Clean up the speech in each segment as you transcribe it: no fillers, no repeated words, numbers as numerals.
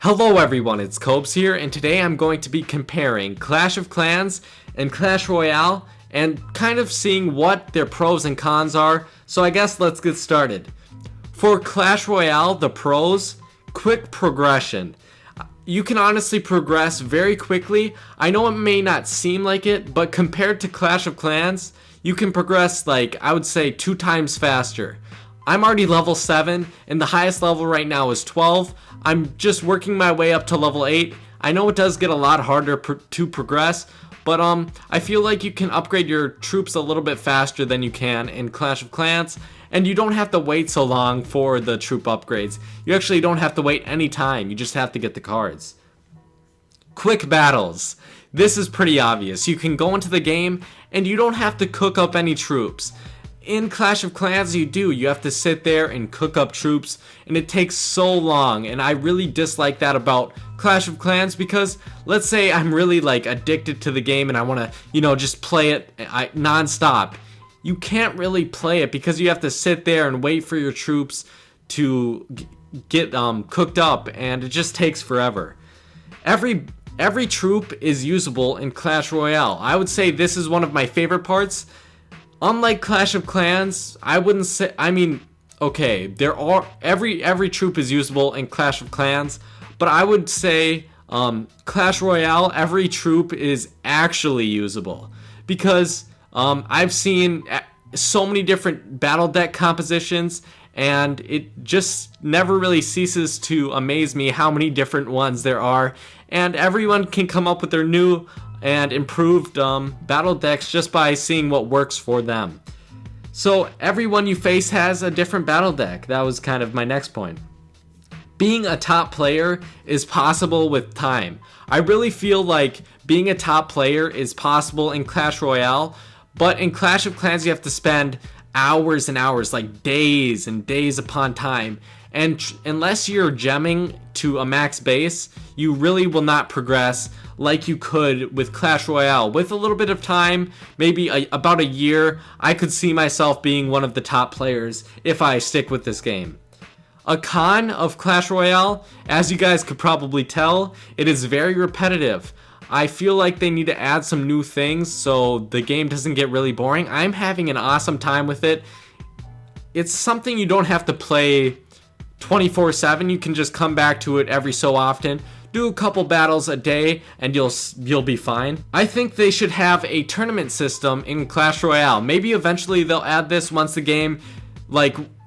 Hello everyone, it's Cobes here, and today I'm going to be comparing Clash of Clans and Clash Royale and kind of seeing what their pros and cons are. So I guess let's get started. For Clash Royale, the pros: quick progression. You can honestly progress very quickly. I know it may not seem like it, but compared to Clash of Clans, you can progress I would say 2 times faster. I'm already level 7, and the highest level right now is 12. I'm just working my way up to level 8. I know it does get a lot harder to progress, but I feel like you can upgrade your troops a little bit faster than you can in Clash of Clans, and you don't have to wait so long for the troop upgrades. You actually don't have to wait any time, you just have to get the cards. Quick battles. This is pretty obvious. You can go into the game, and you don't have to cook up any troops. In Clash of Clans, you have to sit there and cook up troops, and it takes so long, and I really dislike that about Clash of Clans, because let's say I'm really addicted to the game and I want to, just play it non-stop. You can't really play it because you have to sit there and wait for your troops to get cooked up, and it just takes forever. Every troop is usable in Clash Royale. I would say this is one of my favorite parts. Unlike Clash of Clans, I wouldn't say, okay, there are every troop is usable in Clash of Clans, but I would say Clash Royale, every troop is actually usable, because I've seen so many different battle deck compositions, and it just never really ceases to amaze me how many different ones there are, and everyone can come up with their new and improved battle decks just by seeing what works for them. So everyone you face has a different battle deck. That was kind of my next point. Being a top player is possible with time. I really feel like being a top player is possible in Clash Royale, but in Clash of Clans you have to spend hours and hours, days and days upon time. And unless you're gemming to a max base, you really will not progress like you could with Clash Royale. With a little bit of time, maybe about a year, I could see myself being one of the top players if I stick with this game. A con of Clash Royale, as you guys could probably tell, it is very repetitive. I feel like they need to add some new things so the game doesn't get really boring. I'm having an awesome time with it. It's something you don't have to play 24/7. You can just come back to it every so often. Do a couple battles a day and you'll be fine. I think they should have a tournament system in Clash Royale. Maybe eventually they'll add this once the game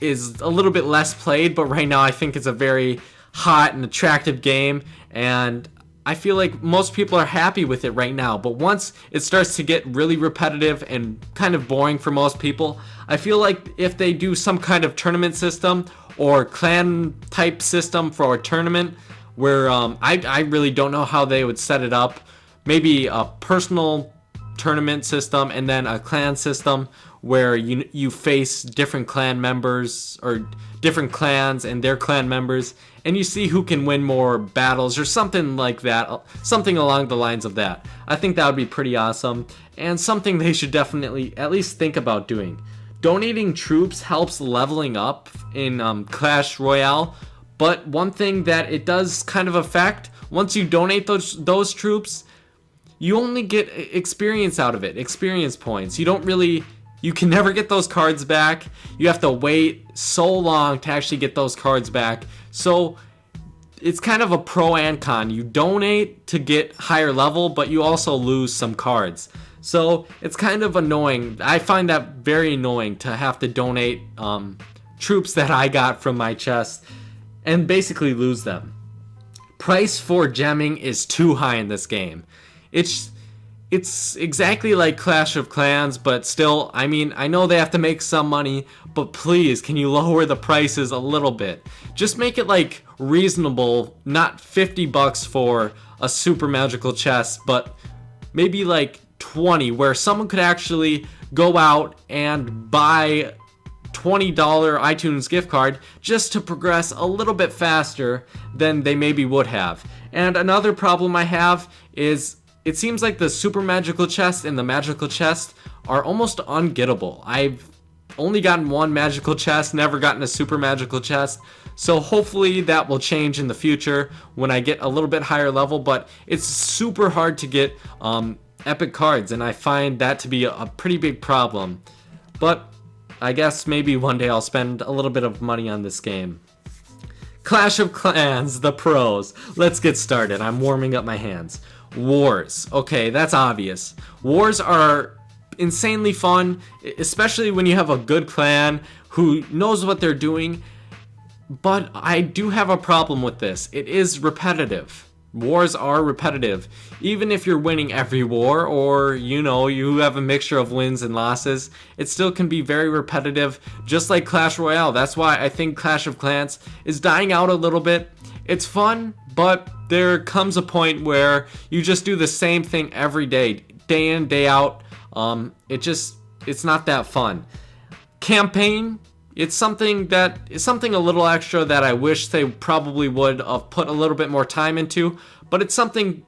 is a little bit less played, but right now I think it's a very hot and attractive game, and I feel like most people are happy with it right now. But once it starts to get really repetitive and kind of boring for most people, I feel like if they do some kind of tournament system or clan type system for a tournament, where I really don't know how they would set it up. Maybe a personal tournament system and then a clan system where you face different clan members or different clans and their clan members, and you see who can win more battles or something like that, something along the lines of that. I think that would be pretty awesome, and something they should definitely at least think about doing. Donating troops helps leveling up in Clash Royale, but one thing that it does kind of affect, once you donate those troops, you only get experience out of it, experience points. You can never get those cards back. You have to wait so long to actually get those cards back. So it's kind of a pro and con. You donate to get higher level, but you also lose some cards. So it's kind of annoying. I find that very annoying to have to donate troops that I got from my chest and basically lose them. Price for gemming is too high in this game. It's exactly like Clash of Clans, but still, I know they have to make some money, but please, can you lower the prices a little bit? Just make it reasonable, not $50 for a super magical chest, but maybe 20, where someone could actually go out and buy $20 iTunes gift card just to progress a little bit faster than they maybe would have. And another problem I have is it seems like the super magical chest and the magical chest are almost ungettable. I've only gotten one magical chest, never gotten a super magical chest. So hopefully that will change in the future when I get a little bit higher level, but it's super hard to get epic cards, and I find that to be a pretty big problem. But I guess maybe one day I'll spend a little bit of money on this game. Clash of Clans, the pros. Let's get started. I'm warming up my hands. Wars. Okay, that's obvious. Wars are insanely fun, especially when you have a good clan who knows what they're doing. But I do have a problem with this. It is repetitive. Wars are repetitive. Even if you're winning every war, or you have a mixture of wins and losses, it still can be very repetitive, just like Clash Royale. That's why I think Clash of Clans is dying out a little bit. It's fun, but there comes a point where you just do the same thing every day in, day out. It's not that fun. Campaign, it's something a little extra that I wish they probably would have put a little bit more time into, but it's something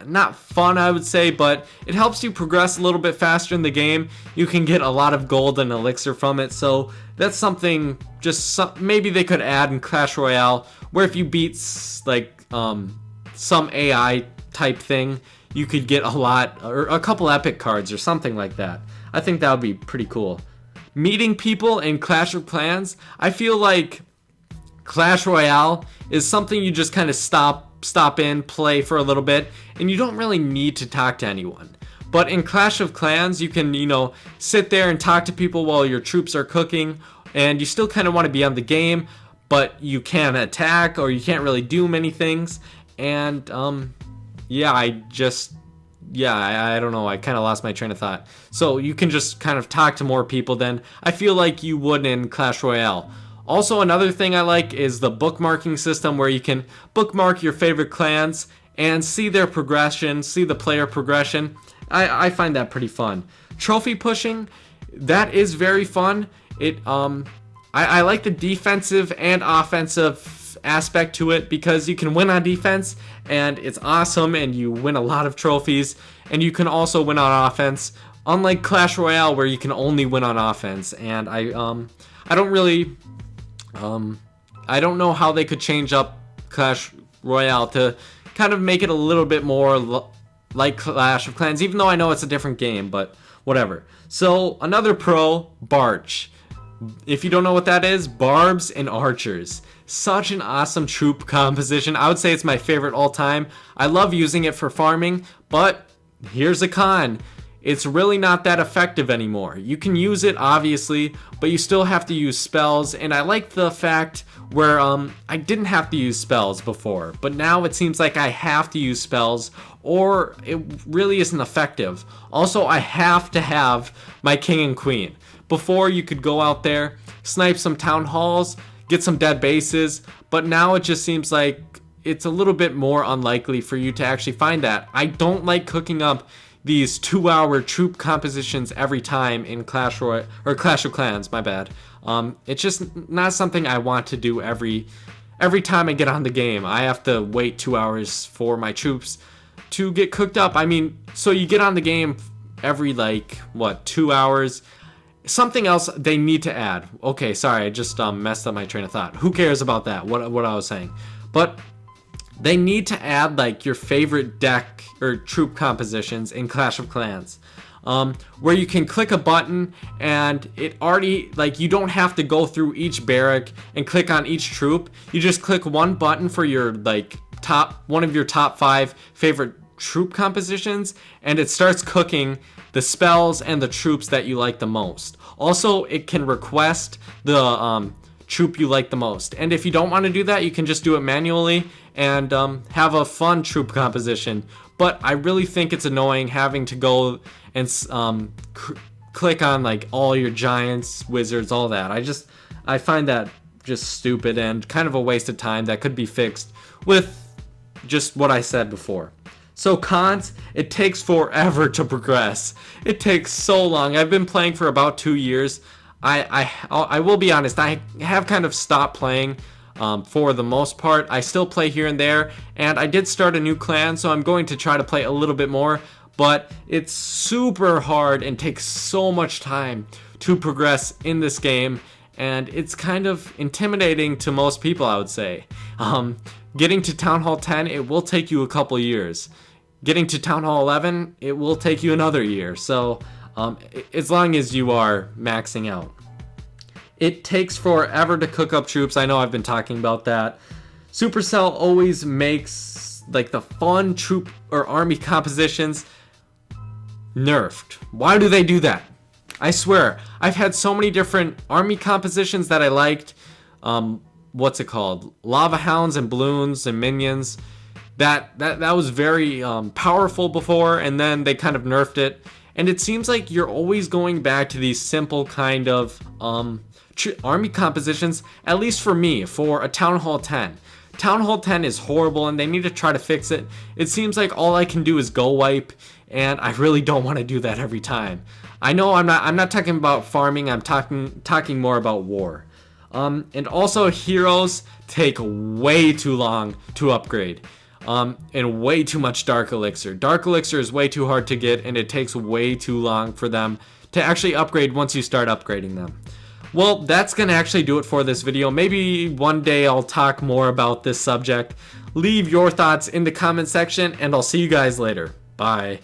not fun, I would say, but it helps you progress a little bit faster in the game. You can get a lot of gold and elixir from it, so that's something maybe they could add in Clash Royale, where if you beat some AI type thing, you could get a lot or a couple epic cards or something like that. I think that would be pretty cool. Meeting people in Clash of Clans, I feel like Clash Royale is something you just kind of stop in, play for a little bit, and you don't really need to talk to anyone. But in Clash of Clans, you can, sit there and talk to people while your troops are cooking, and you still kind of want to be on the game, but you can't attack or you can't really do many things. And I don't know, I kind of lost my train of thought. So you can just kind of talk to more people than I feel like you would in Clash Royale. Also, another thing I like is the bookmarking system, where you can bookmark your favorite clans and see their progression, see the player progression. I find that pretty fun. Trophy pushing, that is very fun. I like the defensive and offensive aspect to it, because you can win on defense and it's awesome and you win a lot of trophies, and you can also win on offense, unlike Clash Royale where you can only win on offense. And I don't know how they could change up Clash Royale to kind of make it a little bit more like Clash of Clans, even though I know it's a different game, but whatever. So another pro, Barch. If you don't know what that is, barbs and archers. Such an awesome troop composition. I would say it's my favorite all time. I love using it for farming, but here's a con. It's really not that effective anymore. You can use it, obviously, but you still have to use spells, and I like the fact where I didn't have to use spells before, but now it seems like I have to use spells, or it really isn't effective. Also, I have to have my king and queen. Before, you could go out there, snipe some town halls, get some dead bases, but now it just seems like it's a little bit more unlikely for you to actually find that. I don't like cooking up these 2-hour troop compositions every time in Clash of Clans, my bad. It's just not something I want to do every time I get on the game. I have to wait 2 hours for my troops to get cooked up. I mean, so you get on the game every 2 hours. Something else they need to add. Okay, sorry, I just messed up my train of thought. Who cares about that? What I was saying. But they need to add your favorite deck or troop compositions in Clash of Clans, where you can click a button and it already you don't have to go through each barrack and click on each troop. You just click one button for your one of your top 5 favorite troop compositions, and it starts cooking the spells and the troops that you like the most. Also, it can request the troop you like the most, and if you don't want to do that, you can just do it manually and have a fun troop composition. But I really think it's annoying having to go and click on all your giants, wizards, all that. I find that just stupid and kind of a waste of time that could be fixed with just what I said before. So cons, it takes forever to progress. It takes so long. I've been playing for about 2 years. I will be honest, I have kind of stopped playing for the most part. I still play here and there, and I did start a new clan, so I'm going to try to play a little bit more, but it's super hard and takes so much time to progress in this game, and it's kind of intimidating to most people, I would say. Getting to Town Hall 10, it will take you a couple years. Getting to Town Hall 11, it will take you another year. So as long as you are maxing out. It takes forever to cook up troops. I know I've been talking about that. Supercell always makes like the fun troop or army compositions nerfed. Why do they do that? I swear, I've had so many different army compositions that I liked. What's it called? Lava Hounds and Balloons and Minions. That was very powerful before, and then they kind of nerfed it. And it seems like you're always going back to these simple kind of army compositions, at least for me, for a Town Hall 10. Town Hall 10 is horrible, and they need to try to fix it. It seems like all I can do is go wipe, and I really don't want to do that every time. I know I'm not talking about farming. I'm talking more about war. And also heroes take way too long to upgrade. And way too much Dark Elixir. Dark Elixir is way too hard to get, and it takes way too long for them to actually upgrade once you start upgrading them. Well, that's gonna actually do it for this video. Maybe one day I'll talk more about this subject. Leave your thoughts in the comment section, and I'll see you guys later. Bye.